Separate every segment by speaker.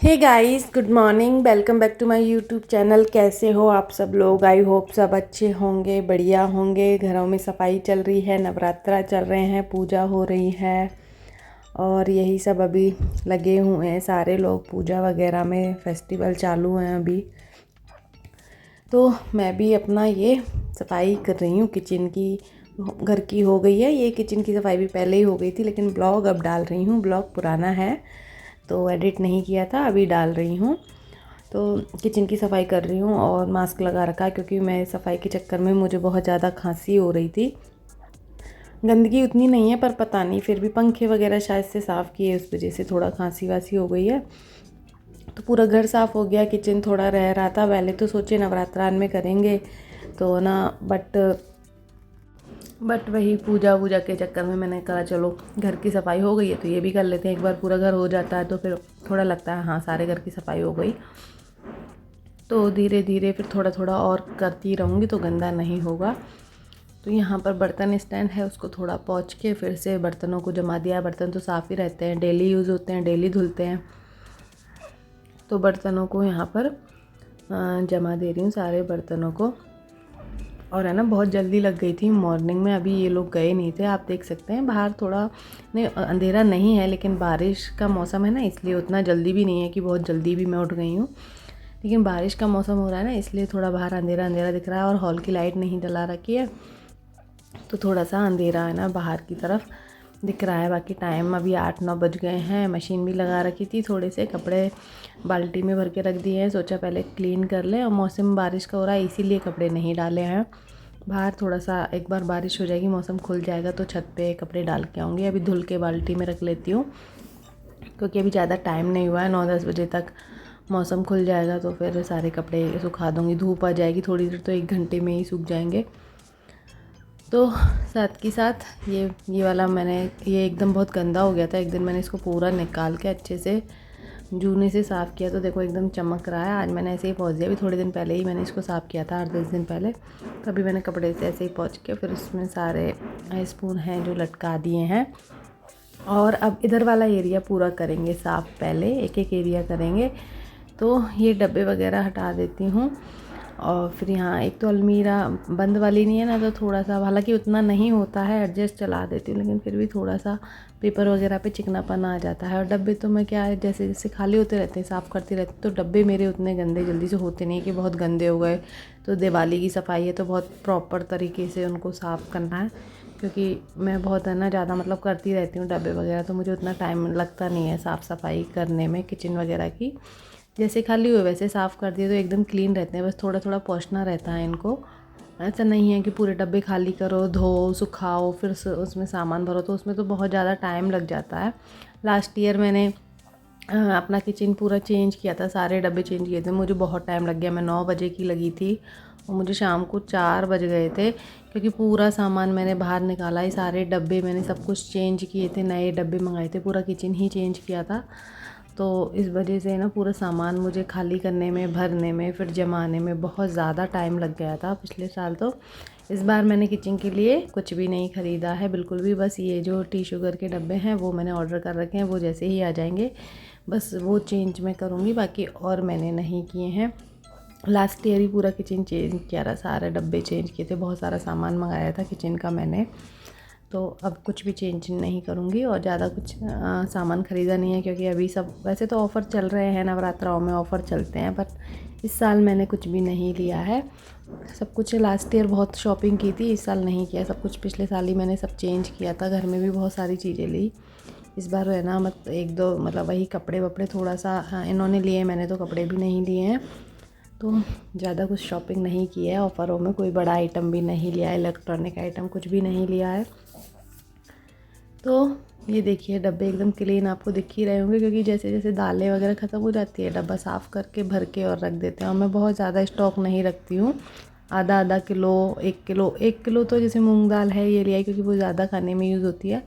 Speaker 1: Hey guys, good morning. Welcome back to my YouTube channel. कैसे हो आप सब लोग? आई होप सब अच्छे होंगे, बढ़िया होंगे। घरों में सफाई चल रही है, नवरात्रा चल रहे हैं, पूजा हो रही है और यही सब अभी लगे हुए हैं सारे लोग पूजा वगैरह में। फेस्टिवल चालू हैं अभी, तो मैं भी अपना ये सफाई कर रही हूँ किचन की। घर की हो गई है, ये किचन की सफाई भी पहले ही हो गई थी, लेकिन ब्लॉग अब डाल रही हूँ। ब्लॉग पुराना है तो एडिट नहीं किया था, अभी डाल रही हूँ। तो किचन की सफाई कर रही हूँ और मास्क लगा रखा है क्योंकि मैं सफाई के चक्कर में मुझे बहुत ज़्यादा खांसी हो रही थी। गंदगी उतनी नहीं है पर पता नहीं, फिर भी पंखे वगैरह शायद से साफ़ किए उस वजह से थोड़ा खांसी वासी हो गई है। तो पूरा घर साफ़ हो गया, किचन थोड़ा रह रहा था। पहले तो सोचे नवरात्रान में करेंगे तो ना, बट वही पूजा वूजा के चक्कर में मैंने कहा चलो घर की सफाई हो गई है तो ये भी कर लेते हैं। एक बार पूरा घर हो जाता है तो फिर थोड़ा लगता है हाँ सारे घर की सफाई हो गई। तो धीरे धीरे फिर थोड़ा थोड़ा और करती रहूँगी तो गंदा नहीं होगा। तो यहाँ पर बर्तन स्टैंड है, उसको थोड़ा पोंछ के फिर से बर्तनों को जमा दिया। बर्तन तो साफ़ ही रहते हैं, डेली यूज़ होते हैं, डेली धुलते हैं। तो बर्तनों को यहाँ पर जमा दे रही हूँ, सारे बर्तनों को। और है ना, बहुत जल्दी लग गई थी मॉर्निंग में। अभी ये लोग गए नहीं थे, आप देख सकते हैं बाहर थोड़ा नहीं अंधेरा नहीं है, लेकिन बारिश का मौसम है ना, इसलिए उतना जल्दी भी नहीं है कि बहुत जल्दी भी मैं उठ गई हूँ। लेकिन बारिश का मौसम हो रहा है ना, इसलिए थोड़ा बाहर अंधेरा अंधेरा दिख रहा है। और हॉल की लाइट नहीं जला रखी है तो थोड़ा सा अंधेरा है ना बाहर की तरफ दिख रहा है। बाकी टाइम अभी 8-9 बज गए हैं। मशीन भी लगा रखी थी, थोड़े से कपड़े बाल्टी में भर के रख दिए हैं। सोचा पहले क्लीन कर लें, और मौसम बारिश का हो रहा है इसीलिए कपड़े नहीं डाले हैं बाहर। थोड़ा सा एक बार बारिश हो जाएगी, मौसम खुल जाएगा तो छत पे कपड़े डाल के आऊँगी। अभी धुल के बाल्टी में रख लेती हूँ क्योंकि अभी ज़्यादा टाइम नहीं हुआ है। 9-10 बजे तक मौसम खुल जाएगा तो फिर सारे कपड़े सुखा दूँगी। धूप आ जाएगी थोड़ी देर तो 1 घंटे में ही सूख जाएंगे। तो साथ के साथ ये वाला मैंने, ये एकदम बहुत गंदा हो गया था। एक दिन मैंने इसको पूरा निकाल के अच्छे से जूने से साफ़ किया तो देखो एकदम चमक रहा है। आज मैंने ऐसे ही पोंछ दिया, अभी थोड़े दिन पहले ही मैंने इसको साफ़ किया था, 8-10 दिन पहले। तो अभी मैंने कपड़े से ऐसे ही पोंछ के फिर उसमें सारे स्पून हैं जो लटका दिए हैं। और अब इधर वाला एरिया पूरा करेंगे साफ़, पहले एक एक एरिया करेंगे। तो ये डब्बे वगैरह हटा देती हूँ। और फिर यहाँ एक तो अलमीरा बंद वाली नहीं है ना, तो थोड़ा सा, हालांकि उतना नहीं होता है, एडजस्ट चला देती हूँ, लेकिन फिर भी थोड़ा सा पेपर वगैरह पे चिकनापन आ जाता है। और डब्बे तो मैं क्या है, जैसे जैसे खाली होते रहते हैं साफ़ करती रहती, तो डब्बे मेरे उतने गंदे जल्दी से होते नहीं कि बहुत गंदे हो गए। तो दिवाली की सफाई है तो बहुत प्रॉपर तरीके से उनको साफ़ करना है, क्योंकि मैं बहुत है ना ज़्यादा मतलब करती रहती हूँ डब्बे वगैरह, तो मुझे उतना टाइम लगता नहीं है साफ़ सफाई करने में किचन वगैरह की। जैसे खाली हुए वैसे साफ़ कर दिए तो एकदम क्लीन रहते हैं, बस थोड़ा थोड़ा पोंछना रहता है इनको। ऐसा नहीं है कि पूरे डब्बे खाली करो, धो सुखाओ, फिर उसमें सामान भरो, तो उसमें तो बहुत ज़्यादा टाइम लग जाता है। लास्ट ईयर मैंने अपना किचन पूरा चेंज किया था, सारे डब्बे चेंज किए थे, मुझे बहुत टाइम लग गया। मैं 9 बजे की लगी थी और मुझे शाम को 4 बज गए थे, क्योंकि पूरा सामान मैंने बाहर निकाला ही, सारे डब्बे मैंने सब कुछ चेंज किए थे, नए डब्बे मंगाए थे, पूरा किचन ही चेंज किया था। तो इस वजह से ना पूरा सामान मुझे खाली करने में, भरने में, फिर जमाने में बहुत ज़्यादा टाइम लग गया था पिछले साल। तो इस बार मैंने किचन के लिए कुछ भी नहीं ख़रीदा है बिल्कुल भी। बस ये जो टी शुगर के डब्बे हैं वो मैंने ऑर्डर कर रखे हैं, वो जैसे ही आ जाएंगे बस वो चेंज मैं करूँगी, बाकी और मैंने नहीं किए हैं। लास्ट ईयर ही पूरा किचन चेंज किया था, सारे डब्बे चेंज किए थे, बहुत सारा सामान मंगाया था किचन का मैंने। तो अब कुछ भी चेंज नहीं करूँगी और ज़्यादा कुछ सामान ख़रीदा नहीं है, क्योंकि अभी सब वैसे तो ऑफ़र चल रहे हैं, नवरात्राओं में ऑफ़र चलते हैं, पर इस साल मैंने कुछ भी नहीं लिया है। सब कुछ लास्ट ईयर बहुत शॉपिंग की थी, इस साल नहीं किया। सब कुछ पिछले साल ही मैंने सब चेंज किया था, घर में भी बहुत सारी चीज़ें ली। इस बार है ना, मत 1-2 मतलब वही कपड़े वपड़े थोड़ा सा इन्होंने लिए, मैंने तो कपड़े भी नहीं लिए हैं। तो ज़्यादा कुछ शॉपिंग नहीं की है, ऑफ़रों में कोई बड़ा आइटम भी नहीं लिया है, इलेक्ट्रॉनिक आइटम कुछ भी नहीं लिया है। तो ये देखिए डब्बे एकदम क्लीन आपको दिख ही रहे होंगे, क्योंकि जैसे जैसे दालें वगैरह ख़त्म हो जाती है डब्बा साफ़ करके भर के और रख देते हैं। और मैं बहुत ज़्यादा स्टॉक नहीं रखती हूँ, आधा किलो, 1 किलो तो जैसे मूंग दाल है ये लिया है, क्योंकि वो ज़्यादा खाने में यूज़ होती है,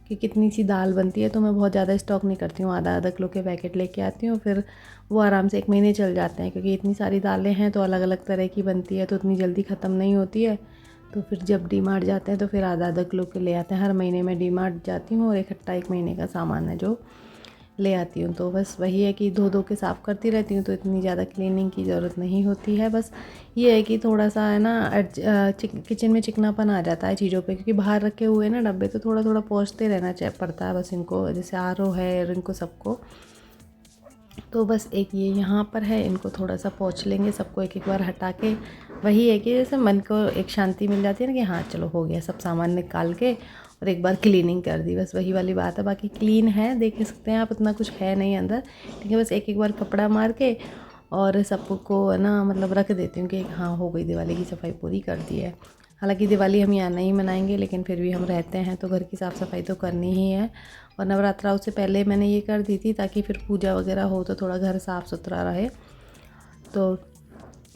Speaker 1: कि कितनी सी दाल बनती है, तो मैं बहुत ज़्यादा स्टॉक नहीं करती हूँ। आधा किलो के पैकेट लेके आती हूँ, फिर वो आराम से 1 महीने चल जाते हैं, क्योंकि इतनी सारी दालें हैं तो अलग अलग तरह की बनती है, तो उतनी जल्दी ख़त्म नहीं होती है। तो फिर जब डी मार्ट जाते हैं तो फिर आधा किलो के ले आते हैं। हर महीने में डी मार्ट जाती हूँ और इकट्ठा 1 महीने का सामान है जो ले आती हूँ। तो बस वही है कि धो के साफ़ करती रहती हूँ, तो इतनी ज़्यादा क्लीनिंग की ज़रूरत नहीं होती है। बस ये है कि थोड़ा सा है ना किचन में चिकनापन आ जाता है चीज़ों पे, क्योंकि बाहर रखे हुए ना डब्बे, तो थोड़ा थोड़ा पोंछते रहना पड़ता है बस इनको, जैसे आरओ है और इनको सबको। तो बस एक ये यहाँ पर है, इनको थोड़ा सा पोंछ लेंगे सबको एक बार हटा के। वही है कि जैसे मन को एक शांति मिल जाती है ना कि हाँ चलो हो गया, सब सामान निकाल के और एक बार क्लीनिंग कर दी, बस वही वाली बात है। बाकी क्लीन है, देख सकते हैं आप, उतना कुछ है नहीं अंदर, ठीक है। बस एक बार कपड़ा मार के और सबको है ना मतलब रख देती हूँ कि हाँ हो गई, दिवाली की सफाई पूरी कर दी है। हालांकि दिवाली हम यहाँ नहीं मनाएंगे, लेकिन फिर भी हम रहते हैं तो घर की साफ़ सफाई तो करनी ही है। और नवरात्रा उससे पहले मैंने ये कर दी थी ताकि फिर पूजा वगैरह हो तो थोड़ा घर साफ़ सुथरा रहे। तो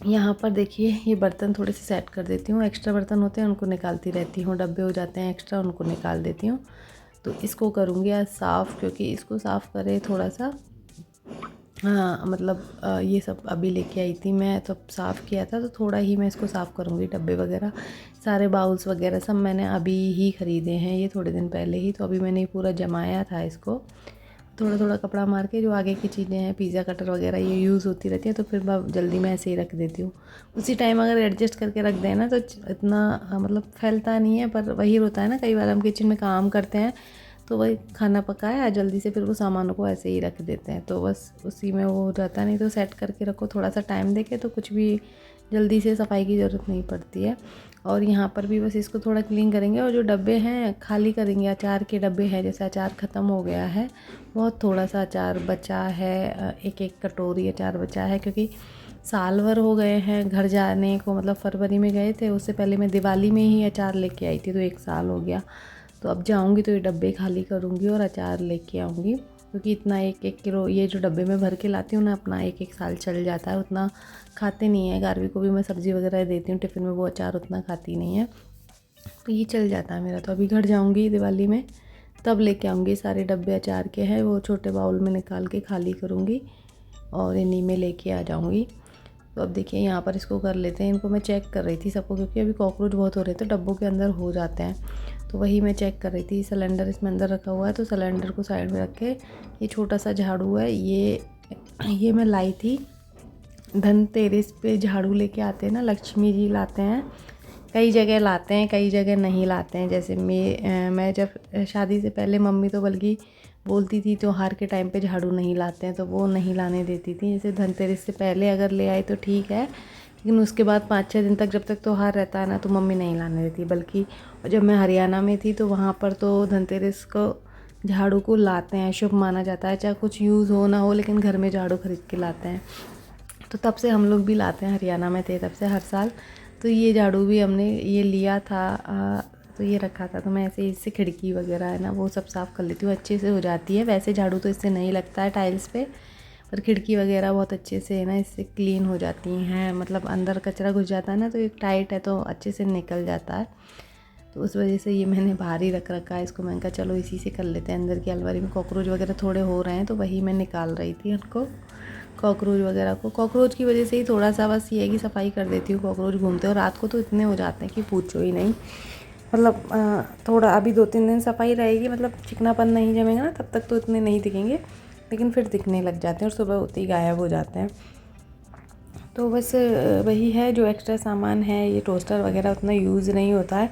Speaker 1: यहाँ पर देखिए ये बर्तन थोड़े से सेट कर देती हूँ, एक्स्ट्रा बर्तन होते हैं उनको निकालती रहती हूँ, डब्बे हो जाते हैं एक्स्ट्रा उनको निकाल देती हूँ। तो इसको करूँगी आज साफ़, क्योंकि इसको साफ़ करे थोड़ा सा, हाँ मतलब ये सब अभी लेके आई थी मैं, तब साफ़ किया था, तो थोड़ा ही मैं इसको साफ़ करूँगी। डब्बे वगैरह सारे बाउल्स वगैरह सब मैंने अभी ही ख़रीदे हैं, ये थोड़े दिन पहले ही, तो अभी मैंने पूरा जमाया था इसको। थोड़ा थोड़ा कपड़ा मार के जो आगे की चीज़ें हैं, पिज़्ज़ा कटर वगैरह ये यूज़ होती रहती है, तो फिर मैं जल्दी में ऐसे ही रख देती हूँ। उसी टाइम अगर एडजस्ट करके रख दें ना तो इतना मतलब फैलता नहीं है। पर वही होता है ना, कई बार हम किचन में काम करते हैं तो वही खाना पकाया जल्दी से, फिर वो सामानों को ऐसे ही रख देते हैं, तो बस उसी में वो हो जाता। नहीं तो सेट करके रखो थोड़ा सा टाइम देके, तो कुछ भी जल्दी से सफाई की ज़रूरत नहीं पड़ती है। और यहाँ पर भी बस इसको थोड़ा क्लीन करेंगे, और जो डब्बे हैं खाली करेंगे। अचार के डब्बे हैं, जैसे अचार ख़त्म हो गया है, बहुत थोड़ा सा अचार बचा है, एक कटोरी अचार बचा है, क्योंकि साल भर हो गए हैं घर जाने को, मतलब फरवरी में गए थे, उससे पहले मैं दिवाली में ही अचार लेके आई थी, तो 1 साल हो गया। तो अब जाऊंगी तो ये डब्बे खाली करूंगी और अचार लेके आऊँगी, क्योंकि इतना 1-1 किलो ये जो डब्बे में भर के लाती हूँ ना, अपना 1-1 साल चल जाता है। उतना खाते नहीं है, गारवी को भी मैं सब्ज़ी वगैरह देती हूँ टिफ़िन में, वो अचार उतना खाती नहीं है, तो ये चल जाता है मेरा। तो अभी घर जाऊँगी दिवाली में तब लेके आऊँगी, सारे डब्बे अचार के हैं वो छोटे बाउल में निकाल के खाली करूँगी और इन्हीं में लेके आ जाऊँगी। तो अब देखिए यहाँ पर इसको कर लेते हैं। इनको मैं चेक कर रही थी सबको, क्योंकि अभी कॉकरोच बहुत हो रहे थे, डब्बों के अंदर हो जाते हैं, तो वही मैं चेक कर रही थी। सिलेंडर इसमें अंदर रखा हुआ है, तो सिलेंडर को साइड में रख के ये छोटा सा झाड़ू है, ये मैं लाई थी धनतेरस पे। झाड़ू लेके आते हैं ना, लक्ष्मी जी लाते हैं, कई जगह लाते हैं कई जगह नहीं लाते हैं। जैसे मैं जब शादी से पहले मम्मी तो बल्कि बोलती थी त्योहार के टाइम पे झाड़ू नहीं लाते हैं, तो वो नहीं लाने देती थी। जैसे धनतेरस से पहले अगर ले आए तो ठीक है, लेकिन उसके बाद 5-6 दिन तक जब तक त्योहार रहता है ना, तो मम्मी नहीं लाने देती। बल्कि जब मैं हरियाणा में थी तो वहाँ पर तो धनतेरस को झाड़ू को लाते हैं, शुभ माना जाता है, चाहे कुछ यूज़ हो ना हो, लेकिन घर में झाड़ू खरीद के लाते हैं। तो तब से हम लोग भी लाते हैं, हरियाणा में थे तब से हर साल। तो ये झाड़ू भी हमने ये लिया था, तो ये रखा था, तो मैं ऐसे इससे खिड़की वगैरह है ना वो सब साफ़ कर लेती हूँ, अच्छे से हो जाती है। वैसे झाड़ू तो इससे नहीं लगता है टाइल्स पे, पर खिड़की वगैरह बहुत अच्छे से है ना इससे क्लीन हो जाती हैं। मतलब अंदर कचरा घुस जाता है ना, तो ये टाइट है तो अच्छे से निकल जाता है। तो उस वजह से ये मैंने बाहर ही रख रखा है इसको। मैंने कहा चलो इसी से कर लेते हैं। अंदर की अलमारी में कॉकरोच वगैरह थोड़े हो रहे हैं, तो वही मैं निकाल रही थी उनको, कॉकरोच वगैरह को। कॉकरोच की वजह से ही थोड़ा सा बस ये है कि सफाई कर देती हूँ। कॉकरोच घूमते हैं और रात को तो इतने हो जाते हैं कि पूछो ही नहीं। मतलब थोड़ा अभी 2-3 दिन सफाई रहेगी, मतलब चिकनापन नहीं जमेगा ना, तब तक तो इतने नहीं दिखेंगे, लेकिन फिर दिखने लग जाते हैं और सुबह होते ही गायब हो जाते हैं। तो बस वही है, जो एक्स्ट्रा सामान है, ये टोस्टर वगैरह उतना यूज़ नहीं होता है,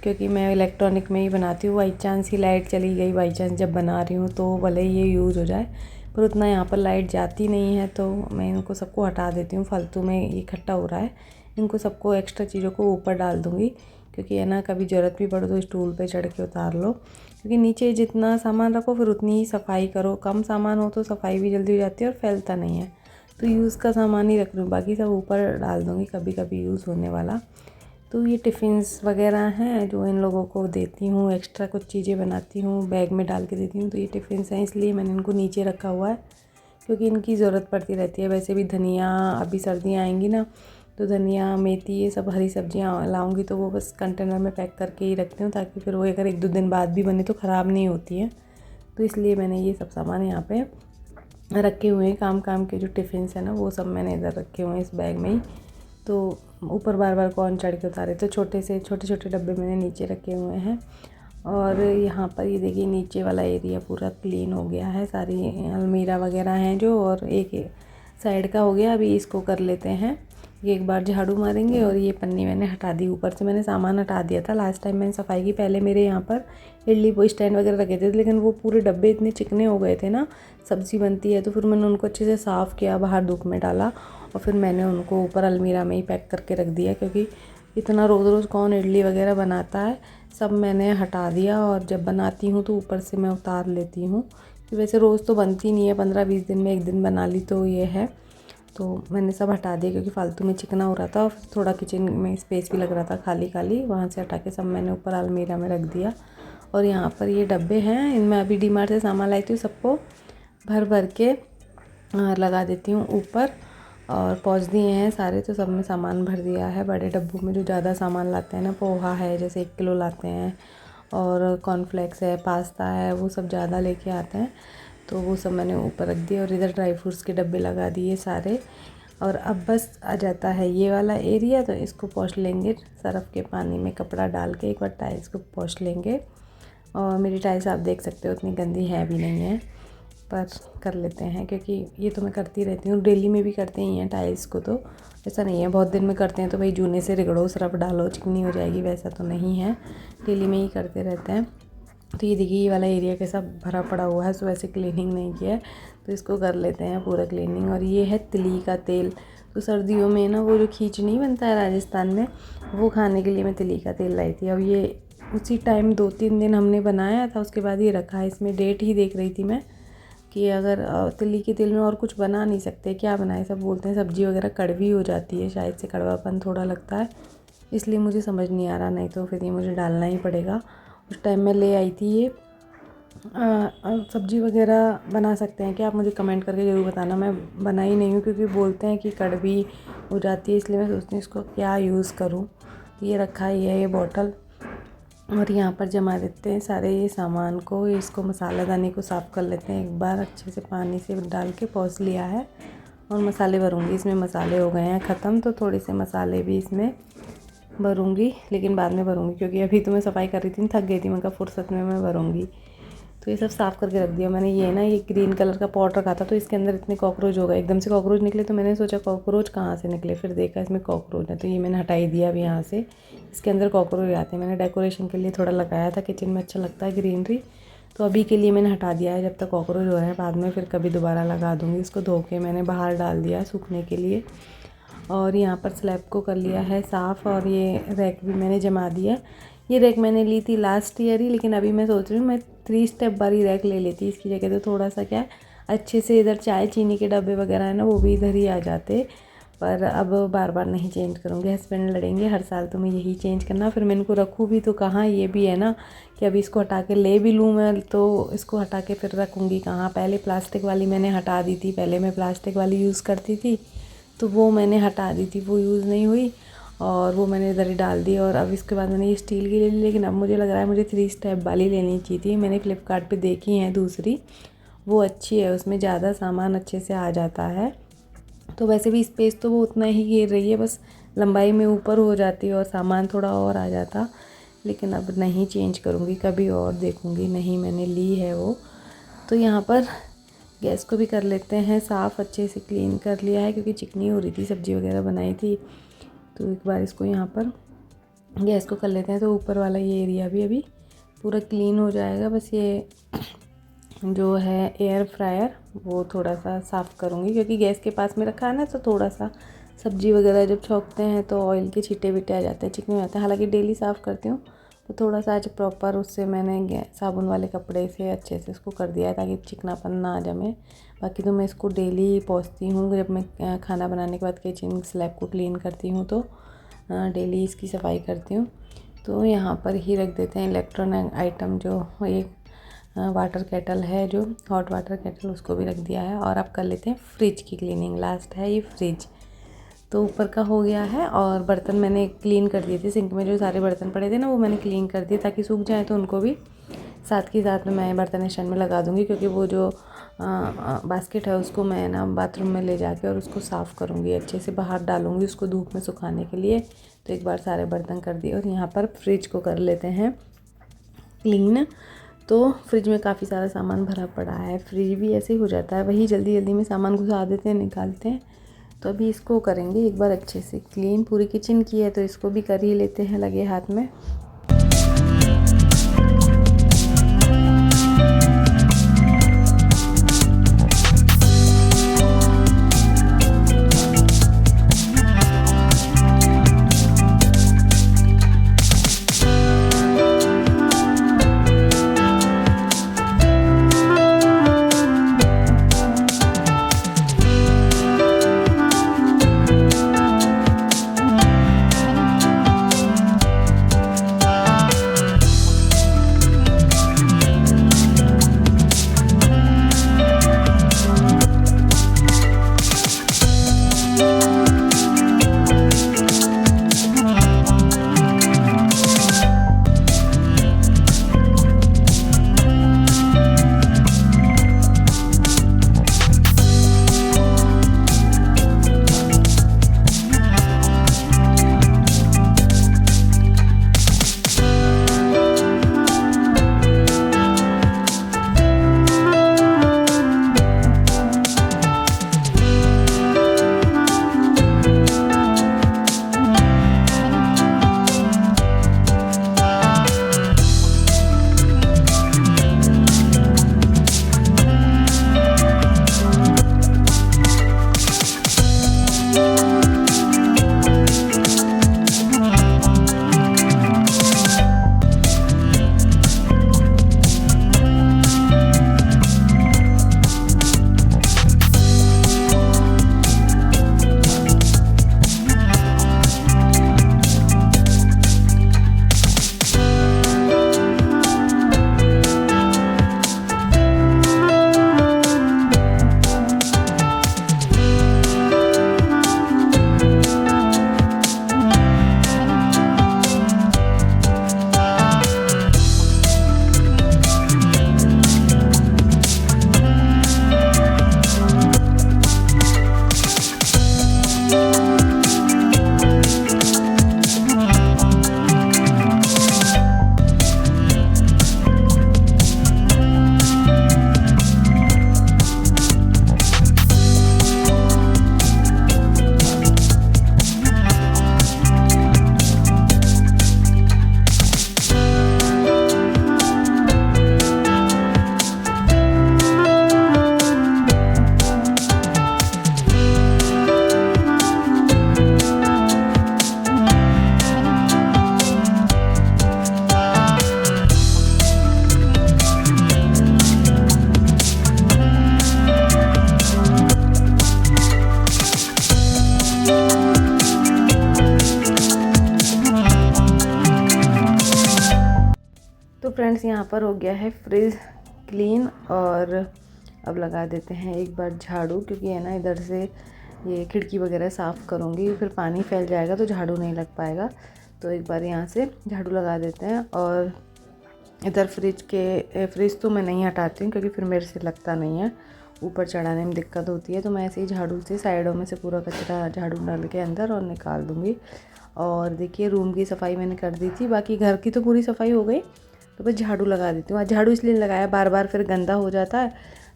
Speaker 1: क्योंकि मैं इलेक्ट्रॉनिक में ही बनाती हूँ। बाई चांस ही लाइट चली गई, बाई चांस जब बना रही हूँ, तो भले ही ये यूज़ हो जाए, पर उतना यहाँ पर लाइट जाती नहीं है, तो मैं इनको सबको हटा देती हूँ। फालतू में ये इकट्ठा हो रहा है, इनको सबको एक्स्ट्रा चीज़ों को ऊपर डाल दूँगी, क्योंकि है ना कभी ज़रूरत भी पड़े तो स्टूल पे चढ़ के उतार लो। क्योंकि नीचे जितना सामान रखो फिर उतनी ही सफाई करो, कम सामान हो तो सफाई भी जल्दी हो जाती है और फैलता नहीं है। तो यूज़ का सामान ही रख रही हूँ, बाकी सब ऊपर डाल दूँगी कभी कभी यूज़ होने वाला। तो ये टिफ़िन्स वगैरह हैं जो इन लोगों को देती हूँ, एक्स्ट्रा कुछ चीज़ें बनाती हूँ बैग में डाल के देती हूँ, तो ये टिफ़िन्स हैं, इसलिए मैंने इनको नीचे रखा हुआ है, क्योंकि इनकी ज़रूरत पड़ती रहती है। वैसे भी धनिया, अभी सर्दियाँ आएंगी ना, तो धनिया, मेथी, ये सब हरी सब्जियाँ लाऊंगी, तो वो बस कंटेनर में पैक करके ही रखती हूँ, ताकि फिर वो अगर 1-2 दिन बाद भी बने तो ख़राब नहीं होती है। तो इसलिए मैंने ये सब सामान यहाँ पे रखे हुए हैं। काम के जो टिफ़िन्स हैं ना, वो सब मैंने इधर रखे हुए हैं इस बैग में ही। तो ऊपर बार बार कौन चढ़ के उतारे, तो छोटे छोटे डब्बे मैंने नीचे रखे हुए हैं। और यहाँ पर ये देखिए नीचे वाला एरिया पूरा क्लीन हो गया है, सारी अलमीरा वगैरह हैं जो, और एक साइड का हो गया। अभी इसको कर लेते हैं, एक बार झाड़ू मारेंगे। और ये पन्नी मैंने हटा दी, ऊपर से मैंने सामान हटा दिया था लास्ट टाइम मैंने सफाई की। पहले मेरे यहाँ पर इडली वो स्टैंड वगैरह रखे थे, लेकिन वो पूरे डब्बे इतने चिकने हो गए थे ना, सब्ज़ी बनती है तो फिर मैंने उनको अच्छे से साफ़ किया, बाहर धूप में डाला और फिर मैंने उनको ऊपर अलमीरा में ही पैक करके रख दिया, क्योंकि इतना रोज़ रोज़ कौन इडली वगैरह बनाता है। सब मैंने हटा दिया और जब बनाती हूँ तो ऊपर से मैं उतार लेती हूँ, कि वैसे रोज़ तो बनती नहीं है, 15-20 दिन में एक दिन बना ली तो ये है। तो मैंने सब हटा दिया क्योंकि फालतू में चिकना हो रहा था, और थोड़ा किचन में स्पेस भी लग रहा था खाली खाली, वहाँ से हटा के सब मैंने ऊपर अलमीरा में रख दिया। और यहाँ पर ये डब्बे हैं, इनमें अभी डीमार्ट से सामान लाई थी, सबको भर भर के लगा देती हूँ ऊपर। और पहुँच दिए हैं सारे, तो सब में सामान भर दिया है बड़े डब्बों में। जो ज़्यादा सामान लाते हैं ना, पोहा है जैसे 1 किलो लाते हैं, और कॉर्नफ्लेक्स है, पास्ता है, वो सब ज़्यादा लेके आते हैं, तो वो सब मैंने ऊपर रख दिया। और इधर ड्राई फ्रूट्स के डब्बे लगा दिए सारे। और अब बस आ जाता है ये वाला एरिया, तो इसको पोंछ लेंगे सर्फ़ के पानी में कपड़ा डाल के, एक बार टाइल्स को पोंछ लेंगे। और मेरी टाइल्स आप देख सकते हो उतनी गंदी है भी नहीं है, पर कर लेते हैं क्योंकि ये तो मैं करती रहती हूँ, डेली में भी करते ही हैं टाइल्स को, तो ऐसा नहीं है बहुत दिन में करते हैं तो भाई जूने से रगड़ो, सर्फ डालो, चिकनी हो जाएगी, वैसा तो नहीं है, डेली में ही करते रहते हैं। तो ये देखिए ये वाला एरिया कैसा भरा पड़ा हुआ है, सो वैसे क्लीनिंग नहीं किया है, तो इसको कर लेते हैं पूरा क्लीनिंग। और ये है तिली का तेल, तो सर्दियों में ना वो जो खींच नहीं बनता है राजस्थान में, वो खाने के लिए मैं तिली का तेल लाई थी। अब ये उसी टाइम 2-3 दिन हमने बनाया था, उसके बाद ये रखा है। इसमें डेट ही देख रही थी मैं कि अगर तिली के तेल में और कुछ बना नहीं सकते, क्या बनाए, सब बोलते हैं सब्ज़ी वगैरह कड़वी हो जाती है, शायद से कड़वापन थोड़ा लगता है, इसलिए मुझे समझ नहीं आ रहा, नहीं तो फिर ये मुझे डालना ही पड़ेगा। उस टाइम मैं ले आई थी ये। सब्ज़ी वगैरह बना सकते हैं क्या, आप मुझे कमेंट करके ज़रूर बताना। मैं बनाई नहीं हूँ क्योंकि बोलते हैं कि कड़वी हो जाती है, इसलिए मैं सोचती हूँ इसको क्या यूज़ करूँ। ये रखा ही है ये बॉटल, और यहाँ पर जमा देते हैं सारे ये सामान को। इसको मसालादानी को साफ़ कर लेते हैं एक बार अच्छे से, पानी से डाल के पोंछ लिया है। और मसाले भरूँगी, इसमें मसाले हो गए हैं ख़त्म, तो थोड़े से मसाले भी इसमें भरूँगी, लेकिन बाद में भरूँगी क्योंकि अभी तो मैं सफाई कर रही थी, थक गई थी, मैं कहा फुर्सत में मैं भरूँगी। तो ये सब साफ़ करके रख दिया मैंने। ये ना ये ग्रीन कलर का पॉट रखा था, तो इसके अंदर इतने कॉकरोच हो गए, एकदम से कॉकरोच निकले, तो मैंने सोचा कॉकरोच कहाँ से निकले, फिर देखा इसमें कॉकरोच है, तो ये मैंने हटा ही दिया अब यहाँ से। इसके अंदर कॉकरोच आते हैं, मैंने डेकोरेशन के लिए थोड़ा लगाया था, किचन में अच्छा लगता है ग्रीनरी, तो अभी के लिए मैंने हटा दिया है, जब तक कॉकरोच हो रहे हैं, बाद में फिर कभी दोबारा लगा दूँगी। इसको धो के मैंने बाहर डाल दिया है सूखने के लिए। और यहाँ पर स्लैब को कर लिया है साफ़, और ये रैक भी मैंने जमा दिया। ये रैक मैंने ली थी लास्ट ईयर ही, लेकिन अभी मैं सोच रही हूँ मैं 3 स्टेप वाली रैक ले लेती इसकी जगह, तो थोड़ा सा क्या है अच्छे से इधर चाय चीनी के डब्बे वगैरह है ना, वो भी इधर ही आ जाते। पर अब बार बार नहीं चेंज करूँगी, हस्बैंड लड़ेंगे हर साल तुम्हें यही चेंज करना, फिर मैं इनको रखूँ भी तो कहाँ। ये भी है ना कि अभी इसको हटा के ले भी लूँ मैं, तो इसको हटा के फिर रखूँगी कहाँ। पहले प्लास्टिक वाली मैंने हटा दी थी, पहले मैं प्लास्टिक वाली यूज़ करती थी, तो वो मैंने हटा दी थी, वो यूज़ नहीं हुई, और वो मैंने इधर ही डाल दी। और अब इसके बाद मैंने ये स्टील की ले ली, लेकिन अब मुझे लग रहा है मुझे 3 स्टेप वाली लेनी चाहिए थी। मैंने फ़्लिपकार्ट पे देखी है दूसरी, वो अच्छी है, उसमें ज़्यादा सामान अच्छे से आ जाता है। तो वैसे भी स्पेस तो वो उतना ही घेर रही है, बस लंबाई में ऊपर हो जाती है और सामान थोड़ा और आ जाता, लेकिन अब नहीं चेंज करूँगी, कभी और देखूँगी। नहीं मैंने ली है वो। तो यहाँ पर गैस को भी कर लेते हैं साफ़, अच्छे से क्लीन कर लिया है क्योंकि चिकनी हो रही थी, सब्ज़ी वगैरह बनाई थी। तो एक बार इसको यहाँ पर गैस को कर लेते हैं, तो ऊपर वाला ये एरिया भी अभी पूरा क्लीन हो जाएगा। बस ये जो है एयर फ्रायर वो थोड़ा सा साफ़ करूँगी, क्योंकि गैस के पास में रखा है ना, तो थोड़ा सा सब्ज़ी वगैरह जब छौंकते हैं तो ऑयल के छींटे विटे आ जाते हैं, चिकने हो जाते हैं। हालांकि डेली साफ़ करती हूँ, तो थोड़ा सा आज प्रॉपर उससे मैंने साबुन वाले कपड़े से अच्छे से इसको कर दिया है ताकि चिकनापन ना आ जाए। बाकी तो मैं इसको डेली पोंछती हूँ, जब मैं खाना बनाने के बाद किचन स्लैब को क्लीन करती हूँ तो डेली इसकी सफाई करती हूँ। तो यहाँ पर ही रख देते हैं इलेक्ट्रॉनिक आइटम, जो एक वाटर केटल है, जो हॉट वाटर केटल, उसको भी रख दिया है। और अब कर लेते हैं फ्रिज की क्लीनिंग, लास्ट है ये फ्रिज। तो ऊपर का हो गया है, और बर्तन मैंने क्लीन कर दिए थे, सिंक में जो सारे बर्तन पड़े थे ना वो मैंने क्लीन कर दिए ताकि सूख जाए, तो उनको भी साथ के साथ में मैं बर्तन स्टैंड में लगा दूँगी, क्योंकि वो जो बास्केट है उसको मैं ना बाथरूम में ले जाके और उसको साफ़ करूँगी, अच्छे से बाहर डालूँगी उसको धूप में सुखाने के लिए। तो एक बार सारे बर्तन कर दिए, और यहाँ पर फ्रिज को कर लेते हैं क्लीन। तो फ्रिज में काफ़ी सारा सामान भरा पड़ा है, फ्रिज भी ऐसे ही हो जाता है, वही जल्दी जल्दी में सामान घुसा देते हैं, निकालते हैं। तो अभी इसको करेंगे एक बार अच्छे से क्लीन। पूरी किचन की है तो इसको भी कर ही लेते हैं लगे हाथ में। तो फ्रेंड्स यहाँ पर हो गया है फ्रिज क्लीन। और अब लगा देते हैं एक बार झाड़ू, क्योंकि है ना इधर से ये खिड़की वगैरह साफ़ करूँगी, फिर पानी फैल जाएगा तो झाड़ू नहीं लग पाएगा। तो एक बार यहाँ से झाड़ू लगा देते हैं। और इधर फ्रिज तो मैं नहीं हटाती हूँ, क्योंकि फिर मेरे से लगता नहीं है, ऊपर चढ़ाने में दिक्कत होती है। तो मैं ऐसे ही झाड़ू से साइडों में से पूरा कचरा झाड़ू डाल के अंदर और निकाल दूँगी। और देखिए रूम की सफाई मैंने कर दी थी, बाकी घर की तो पूरी सफाई हो गई। तो बस झाड़ू लगा देती हूँ। आज झाड़ू इसलिए लगाया, बार बार फिर गंदा हो जाता है,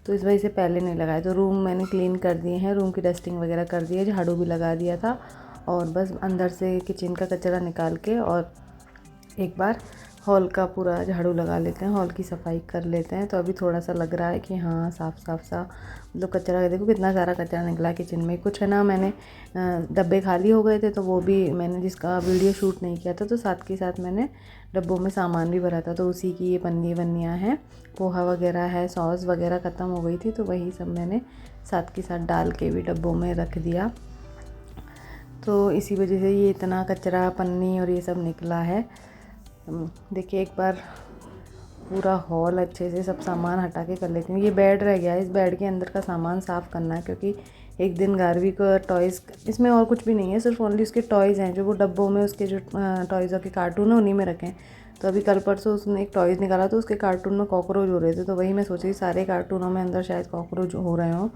Speaker 1: तो इस वजह से पहले नहीं लगाया। तो रूम मैंने क्लीन कर दिए हैं, रूम की डस्टिंग वगैरह कर दी है, झाड़ू भी लगा दिया था। और बस अंदर से किचन का कचरा निकाल के और एक बार हॉल का पूरा झाड़ू लगा लेते हैं, हॉल की सफाई कर लेते हैं। तो अभी थोड़ा सा लग रहा है कि हाँ साफ़ सा मतलब कचरा, देखो कितना सारा कचरा निकला किचन में। कुछ है ना, मैंने डब्बे खाली हो गए थे, तो वो भी मैंने जिसका वीडियो शूट नहीं किया था, तो साथ के साथ मैंने डब्बों में सामान भी भरा था। तो उसी की ये पन्नी वन्नियाँ हैं, पोहा वगैरह है, सॉस वगैरह ख़त्म हो गई थी, तो वही सब मैंने साथ के साथ डाल के भी डब्बों में रख दिया। तो इसी वजह से ये इतना कचरा, पन्नी और ये सब निकला है। देखिए एक बार पूरा हॉल अच्छे से सब सामान हटा के कर लेती हूँ। ये बेड रह गया है, इस बेड के अंदर का सामान साफ़ करना है, क्योंकि एक दिन गारवी को टॉयज़, इसमें और कुछ भी नहीं है, सिर्फ ओनली उसके टॉयज़ हैं, जो वो डब्बों में उसके जो टॉयज़ों के कार्टून है उन्हीं में रखें। तो अभी कल परसों उसने एक टॉयज़ निकाला, तो उसके कार्टून में कॉकरोच हो रहे थे। तो वही मैं सोची सारे कार्टूनों में अंदर शायद कॉकरोच हो रहे हों,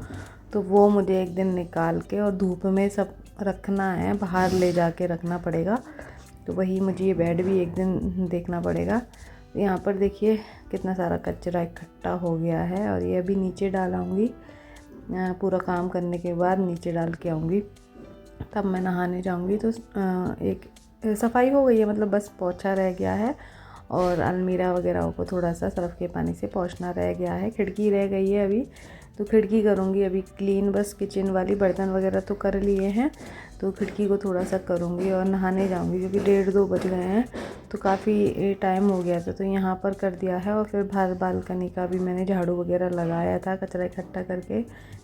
Speaker 1: तो वो मुझे एक दिन निकाल के और धूप में सब रखना है, बाहर ले जा के रखना पड़ेगा। तो वही मुझे ये बेड भी एक दिन देखना पड़ेगा। यहाँ पर देखिए कितना सारा कचरा इकट्ठा हो गया है और ये अभी नीचे डालाऊँगी। पूरा काम करने के बाद नीचे डाल के आऊँगी, तब मैं नहाने जाऊँगी। तो एक सफाई हो गई है, मतलब बस पोछा रह गया है और अलमीरा वगैरह को थोड़ा सा सर्फ़ के पानी से पोंछना रह गया है। खिड़की रह गई है अभी, तो खिड़की करूँगी अभी क्लीन। बस किचन वाली बर्तन वगैरह तो कर लिए हैं, तो खिड़की को थोड़ा सा करूँगी और नहाने जाऊँगी क्योंकि 1:30-2 बज गए हैं, तो काफ़ी टाइम हो गया था। तो यहाँ पर कर दिया है और फिर बाहर बालकनी का भी मैंने झाड़ू वगैरह लगाया था, कचरा इकट्ठा करके।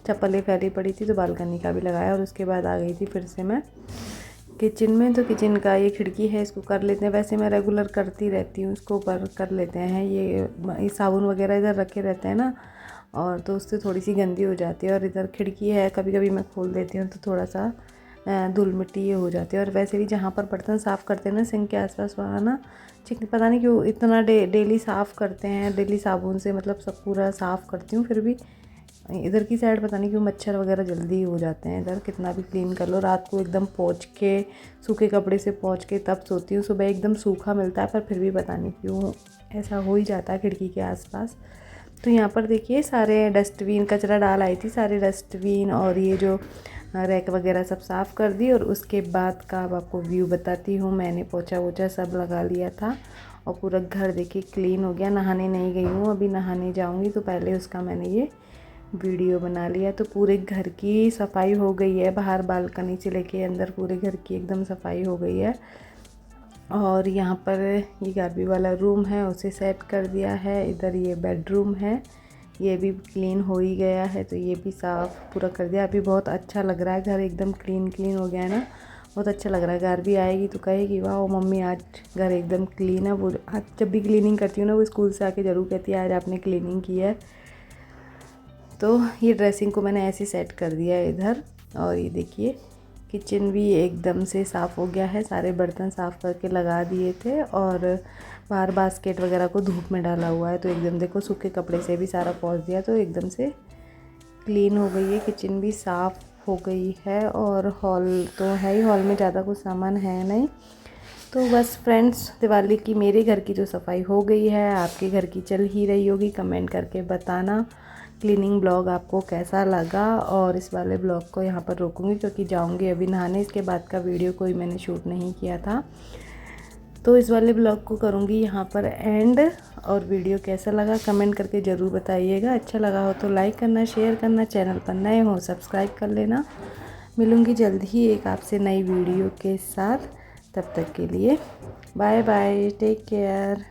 Speaker 1: चप्पलें फैली पड़ी थी तो बालकनी का भी लगाया और उसके बाद आ गई थी फिर से मैं किचन में। तो किचन का ये खिड़की है, इसको कर लेते हैं। वैसे मैं रेगुलर करती रहती हूँ, इसको पर कर लेते हैं। ये साबुन वगैरह इधर रखे रहते हैं ना, और तो उससे थोड़ी सी गंदी हो जाती है। और इधर खिड़की है, कभी कभी मैं खोल देती हूँ तो थोड़ा सा धूल मिट्टी ये हो जाती है। और वैसे भी जहाँ पर बर्तन साफ़ करते हैं ना, सिंक के आसपास वहाँ ना पता नहीं क्यों इतना डेली साफ़ करते हैं, डेली साबुन से मतलब सब पूरा साफ़ करती हूँ, फिर भी इधर की साइड पता नहीं क्यों मच्छर वगैरह जल्दी हो जाते हैं। इधर कितना भी क्लीन कर लो, रात को एकदम पोंछ के सूखे कपड़े से पोंछ के तब सोती हूँ। सुबह एकदम सूखा मिलता है, पर फिर भी पता नहीं क्यों ऐसा हो ही जाता है खिड़की के आसपास। तो यहाँ पर देखिए सारे डस्टबिन, कचरा डाल आई थी, सारे डस्टबिन और ये जो रैक वगैरह सब साफ़ कर दी। और उसके बाद का अब आपको व्यू बताती हूँ। मैंने पोछा वोछा सब लगा लिया था और पूरा घर देखिए क्लीन हो गया। नहाने नहीं गई हूँ, अभी नहाने जाऊँगी तो पहले उसका मैंने ये वीडियो बना लिया। तो पूरे घर की सफाई हो गई है, बाहर बालकनी से लेके अंदर पूरे घर की एकदम सफाई हो गई है। और यहाँ पर ये गार्बी वाला रूम है, उसे सेट कर दिया है। इधर ये बेडरूम है, ये भी क्लीन हो ही गया है, तो ये भी साफ़ पूरा कर दिया। अभी बहुत अच्छा लग रहा है, घर एकदम क्लीन हो गया है ना, बहुत अच्छा लग रहा है। गार्बी आएगी तो कहेगी वाह मम्मी आज घर एकदम क्लीन है। वो आज जब भी क्लीनिंग करती हूँ ना, वो स्कूल से आके ज़रूर कहती है आज आपने क्लीनिंग की है। तो ये ड्रेसिंग को मैंने ऐसे सेट कर दिया है इधर। और ये देखिए किचन भी एकदम से साफ़ हो गया है, सारे बर्तन साफ़ करके लगा दिए थे और बाहर बास्केट वगैरह को धूप में डाला हुआ है, तो एकदम देखो सूखे कपड़े से भी सारा पोंछ दिया, तो एकदम से क्लीन हो गई है। किचन भी साफ़ हो गई है और हॉल तो है ही, हॉल में ज़्यादा कुछ सामान है नहीं। तो बस फ्रेंड्स, दिवाली की मेरे घर की जो सफाई हो गई है, आपके घर की चल ही रही होगी। कमेंट करके बताना क्लीनिंग ब्लॉग आपको कैसा लगा। और इस वाले ब्लॉग को यहाँ पर रोकूंगी क्योंकि जाऊंगी अभी नहाने, इसके बाद का वीडियो कोई मैंने शूट नहीं किया था। तो इस वाले ब्लॉग को करूँगी यहाँ पर एंड। और वीडियो कैसा लगा कमेंट करके ज़रूर बताइएगा। अच्छा लगा हो तो लाइक करना, शेयर करना, चैनल पर नए हो सब्सक्राइब कर लेना। मिलूँगी जल्द ही एक आपसे नई वीडियो के साथ, तब तक के लिए बाय बाय, टेक केयर।